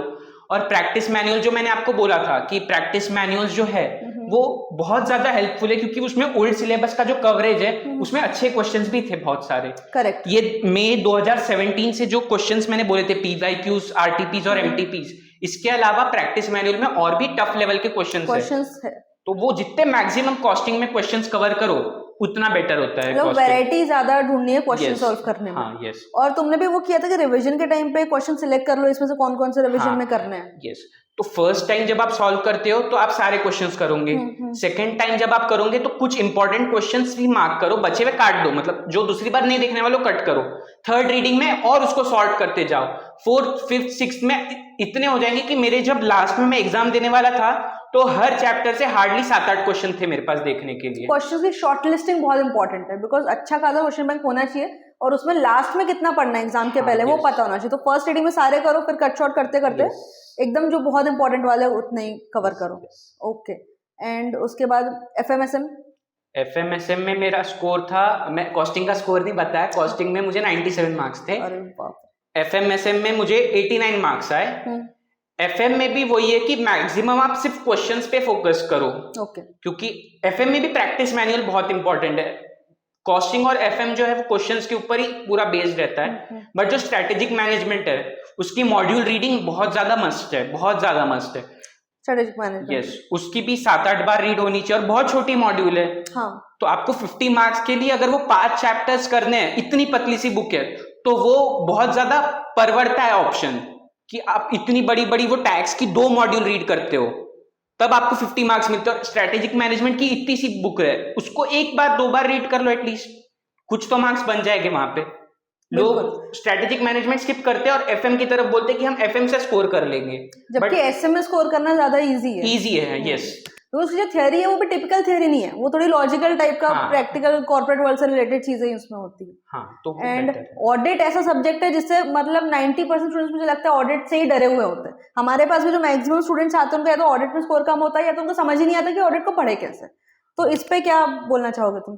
और प्रैक्टिस मैनुअल जो मैंने आपको बोला था कि प्रैक्टिस मैनुअल जो है वो बहुत ज्यादा हेल्पफुल है, क्योंकि उसमें ओल्ड सिलेबस का जो कवरेज है उसमें अच्छे क्वेश्चंस भी थे बहुत सारे। करेक्ट। ये मई 2017 से जो क्वेश्चंस मैंने बोले थे, पीवाईक्यूज, आरटीपीज और एमटीपीज, इसके अलावा प्रैक्टिस मैनुअल में और भी टफ लेवल के क्वेश्चंस है, तो वो जितने मैक्सिमम कॉस्टिंग में क्वेश्चंस कवर करो उतना बेटर होता है। मतलब वैरायटी ज्यादा ढूंढनी है क्वेश्चन सॉल्व करने में। हाँ, यस। और तुमने भी वो किया था कि रिवीजन के टाइम पे क्वेश्चन सिलेक्ट कर लो, इसमें से कौन कौन से रिवीजन में करने हैं। यस, तो फर्स्ट टाइम जब आप सॉल्व करते हो तो आप सारे क्वेश्चंस करोगे, सेकंड टाइम जब आप करोगे तो कुछ इंपॉर्टेंट क्वेश्चंस भी मार्क करो, बचे हुए काट दो, मतलब जो दूसरी बार नहीं देखने वालों कट करो, थर्ड रीडिंग में और उसको सॉर्ट करते जाओ, फोर्थ, फिफ्थ, सिक्स्थ में इतने हो जाएंगे कि मेरे जब लास्ट में मैं एग्जाम देने वाला था तो हर चैप्टर से हार्डली 7-8 क्वेश्चन थे मेरे पास देखने के लिए। क्वेश्चंस की शॉर्ट लिस्टिंग बहुत इंपॉर्टेंट है, बिकॉज अच्छा खासा क्वेश्चन बैंक होना चाहिए और उसमें लास्ट में कितना पढ़ना है एग्जाम के पहले वो पता होना चाहिए। तो फर्स्ट रीडिंग में सारे करो, फिर कट शॉर्ट करते करते एकदम जो बहुत इंपॉर्टेंट वाले उतने ही कवर करो। ओके, एंड उसके बाद एफएमएसएम में मेरा स्कोर था, मैं कॉस्टिंग का स्कोर नहीं बताया, कॉस्टिंग में मुझे 97 मार्क्स थे, एफएमएसएम में मुझे 89 मार्क्स आए। एफएम में भी वही है कि मैक्सिमम आप सिर्फ क्वेश्चंस पे फोकस करो, क्योंकि एफएम में भी प्रैक्टिस मैनुअल बहुत इंपॉर्टेंट है। कॉस्टिंग और एफएम जो है वो क्वेश्चंस के ऊपर ही पूरा बेस्ड रहता है, बट जो स्ट्रेटेजिक मैनेजमेंट है उसकी मॉड्यूल रीडिंग बहुत ज्यादा मस्ट है, बहुत ज्यादा मस्ट है। स्ट्रेटेजिक मैनेजमेंट, यस, उसकी भी 7-8 बार रीड होनी चाहिए और बहुत छोटी मॉड्यूल है। हाँ। तो आपको 50 मार्क्स के लिए अगर वो 5 चैप्टर्स करने हैं, इतनी पतली सी बुक है, तो वो बहुत ज्यादा परवड़ता है ऑप्शन कि आप इतनी बड़ी बड़ी वो टैक्स की 2 मॉड्यूल रीड करते हो, तब आपको 50 मार्क्स मिलते हैं। स्ट्रेटेजिक मैनेजमेंट की इतनी सी बुक है, उसको 1 बार 2 बार रीड कर लो एटलीस्ट, कुछ तो मार्क्स बन जाएंगे वहां पे। लोग स्ट्रेटेजिक मैनेजमेंट स्किप करते हैं और एफएम की तरफ बोलते हैं कि हम एफएम से स्कोर कर लेंगे, जबकि एसएम में स्कोर करना ज्यादा इजी है। यस, तो उसकी जो थ्योरी है वो भी टिपिकल थ्योरी नहीं है, वो थोड़ी लॉजिकल टाइप का, प्रैक्टिकल कॉर्पोरेट वर्ल्ड से रिलेटेड चीजें उसमें होती है। हाँ, तो एंड ऑडिट ऐसा सब्जेक्ट है जिससे मतलब 90% स्टूडेंट्स मुझे लगता है ऑडिट से ही डरे हुए होते हैं। हमारे पास भी जो मैक्सिमम स्टूडेंट्स आते हैं उनका या तो ऑडिट में स्कोर कम होता है या तो उनको समझ ही नहीं आता कि ऑडिट को पढ़े कैसे। तो इस पे क्या बोलना चाहोगे तुम?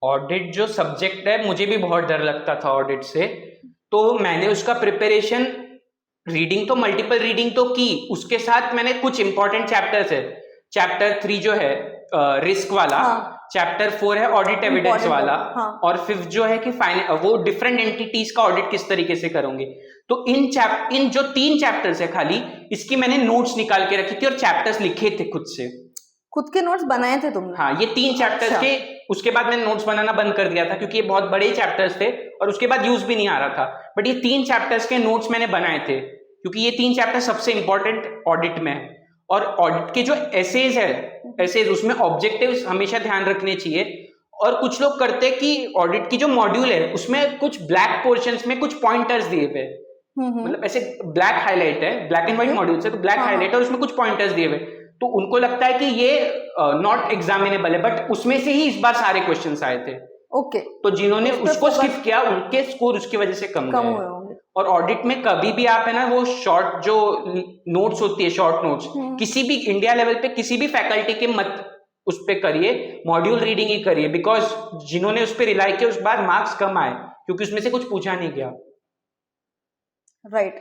ऑडिट जो सब्जेक्ट है मुझे भी बहुत डर लगता था ऑडिट से, तो मैंने उसका प्रिपरेशन, रीडिंग तो मल्टीपल रीडिंग तो की, उसके साथ मैंने कुछ इंपॉर्टेंट चैप्टर्स है, चैप्टर 3 जो है रिस्क वाला, चैप्टर 4 है ऑडिट एविडेंस वाला, और 5th जो है कि वो डिफरेंट एंटिटीज का ऑडिट किस तरीके से करोगे। तो इन जो 3 चैप्टर्स है खाली, इसकी मैंने नोट्स निकाल के रखी थी और चैप्टर्स लिखे थे खुद के नोट्स बनाए थे तुमने? हाँ, ये 3 चैप्टर्स के, उसके बाद मैंने नोट्स बनाना बंद कर दिया था क्योंकि ये बहुत बड़े चैप्टर्स थे और उसके बाद यूज भी नहीं आ रहा था। बट ये 3 चैप्टर्स के नोट्स मैंने बनाए थे, क्योंकि ये 3 चैप्टर सबसे इंपॉर्टेंट ऑडिट में है। और ऑडिट के जो एसेज है, एसेज उसमें ऑब्जेक्टिव्स हमेशा ध्यान रखने चाहिए। और कुछ लोग करते हैं कि ऑडिट की जो मॉड्यूल है उसमें कुछ ब्लैक पोर्शंस में कुछ पॉइंटर्स दिए हुए, मतलब ऐसे ब्लैक हाईलाइट है, ब्लैक एंड व्हाइट मॉड्यूल से तो ब्लैक हाईलाइट है और उसमें कुछ पॉइंटर्स दिए हुए, तो उनको लगता है कि ये नॉट एग्जामिनेबल है, बट उसमें से ही इस बार सारे क्वेश्चंस आए थे। ओके, तो जिन्होंने उसको स्किप किया उनके स्कोर उसकी वजह से कम कम गए। हुए होंगे। और ऑडिट में कभी भी आप है ना वो शॉर्ट जो नोट्स होती है, शॉर्ट नोट्स किसी भी इंडिया लेवल पे किसी भी फैकल्टी के मत उस पे करिए, मॉड्यूल रीडिंग ही करिए, बिकॉज जिन्होंने उस पे रिलाई किया उस बार मार्क्स कम आए, क्योंकि उसमें से कुछ पूछा नहीं गया। राइट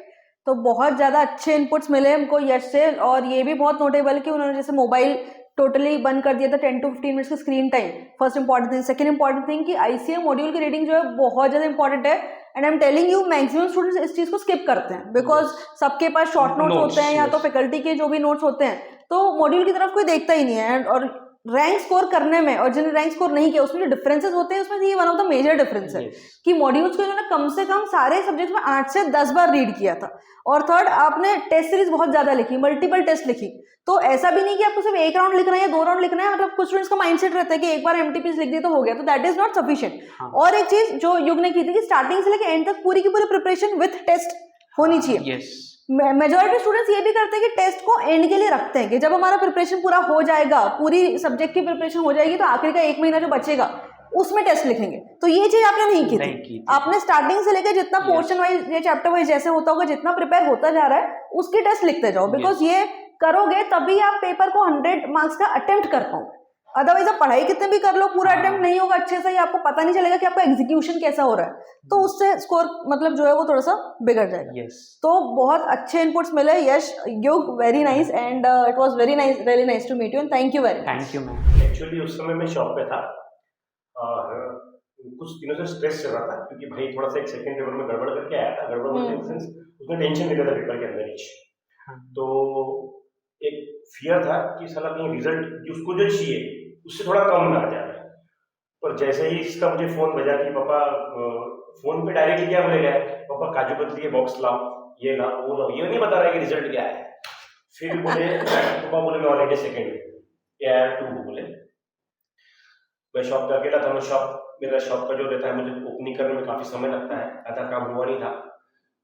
तो बहुत ज्यादा अच्छे इनपुट्स मिले हमको यश से, और ये भी बहुत नोटेबल कि उन्होंने जैसे मोबाइल टोटली बंद कर दिया था, 10 to 15 मिनट्स की screen time, first important thing. Second important thing कि आईसीएम मॉड्यूल की रीडिंग जो है बहुत ज्यादा इंपॉर्टेंट है, and I am telling you maximum students इस चीज को स्किप करते हैं, बिकॉज सबके पास शॉर्ट नोट्स होते हैं या तो फैकल्टी के जो भी नोट्स होते हैं, तो मॉड्यूल की तरफ कोई देखता ही नहीं है। और रैंक स्कोर करने में और जिन्हें रैंक स्कोर नहीं किया उसमें जो डिफरेंसेस होते हैं, उसमें ये one of the major difference है कि मॉड्यूल्स को इन्होंने कम से कम सारे सब्जेक्ट्स में 8 से 10 बार रीड किया था। और थर्ड, आपने टेस्ट सीरीज बहुत ज्यादा लिखी, मल्टीपल टेस्ट लिखी, तो ऐसा भी नहीं कि आपको सिर्फ 1 राउंड लिखना है या 2 राउंड लिखना है। मतलब कुछ स्टूडेंट्स का माइंडसेट रहता है कि एक बार एमटीपीस लिख दिए तो हो गया, तो दैट इज नॉट सफिशिएंट। और एक चीज जो युग ने की थी कि स्टार्टिंग से लेकर एंड तक पूरी की पूरी प्रिपरेशन विथ टेस्ट होनी चाहिए। मेजॉरिटी स्टूडेंट्स ये भी करते हैं कि टेस्ट को एंड के लिए रखते हैं कि जब हमारा प्रिपरेशन पूरा हो जाएगा, पूरी सब्जेक्ट की प्रिपरेशन हो जाएगी, तो आखिर का 1 महीना जो बचेगा उसमें टेस्ट लिखेंगे। तो ये चीज आपने नहीं की थी। आपने स्टार्टिंग से लेकर जितना पोर्शन वाइज या चैप्टर वाइज जैसे होता होगा, जितना प्रिपेयर होता जा रहा है उसकी टेस्ट लिखते जाओ, बिकॉज ये करोगे तभी आप पेपर को 100 मार्क्स का अटेम्प्ट कर पाओगे। अदरवाइज आप पढ़ाई कितने भी कर लो, पूरा अटेम्प्ट नहीं होगा अच्छे से, आपको पता नहीं चलेगा कि आपका एग्जीक्यूशन कैसा हो रहा है, तो उससे स्कोर मतलब जो है वो थोड़ा सा बिगड़ जाएगा। तो बहुत अच्छे इनपुट्स मिले Yash, Yug, very nice, and it was very nice, really nice to meet you, and thank you very much. Thank you ma'am. Actually उस समय मैं शॉप पे था और कुछ दिनों से स्ट्रेस चल रहा था, क्योंकि भाई थोड़ा सा एक सेकंड पेपर में गड़बड़ करके आया था। गड़बड़ इन द सेंस उसमें टेंशन ले रहा था पेपर के अंदर ही। तो एक फियर था कि साला कहीं रिजल्ट उसको जो चाहिए उससे थोड़ा कम ना आ जाए। पर जैसे ही इसका मुझे फोन बजा कि पापा, फोन पे डायरेक्टली क्या बोले गया, पापा काजू कतली के बॉक्स लाओ, ये लाओ, वो लाओ, ये नहीं बता रहा है कि रिजल्ट क्या है। फिर बोले पापा बोले मैं ऑलरेडी सेकेंड या 2 बोले। मैं शॉप पे अकेला था। मेरा शॉप का जो रहता है, मुझे ओपनिंग करने में काफी समय लगता है, आधा काम हुआ नहीं था,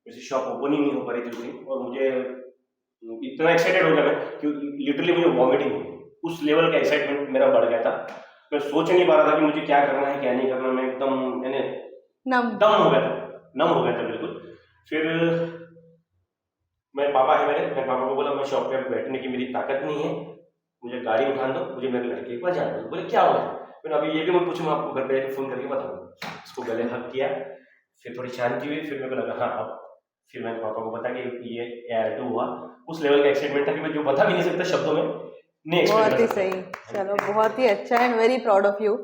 मेरी शॉप ओपन ही नहीं हो पा रही थी उस दिन। और मुझे इतना एक्साइटेड हो गया मैं कि लिटरली मुझे वॉमिटिंग हुई। उस लेवल का एक्साइटमेंट मेरा बढ़ गया था। मैं सोच नहीं पा रहा था कि मुझे क्या करना है क्या नहीं करना। मैं एकदम दम हो गया था, नम हो गया था बिल्कुल। फिर मेरे पापा है मैं पापा को बोला मैं शॉप पे बैठने की मेरी ताकत नहीं है, मुझे गाड़ी उठा दो, मुझे मेरे लड़के के पास जाना है। बोले क्या हुआ? फिर अभी ये भी मैं पूछूँ, आपको घर पे फोन करके बताऊंगा। उसको गले हक किया, फिर थोड़ी शांति हुई, फिर मेरे को लगा हाँ अब। फिर मैंने पापा को बता कि ये AR2 हुआ। उस लेवल का एक्साइटमेंट था कि मैं जो बता भी नहीं सकता शब्दों में। बहुत ही सही, चलो बहुत ही अच्छा, and very proud of you.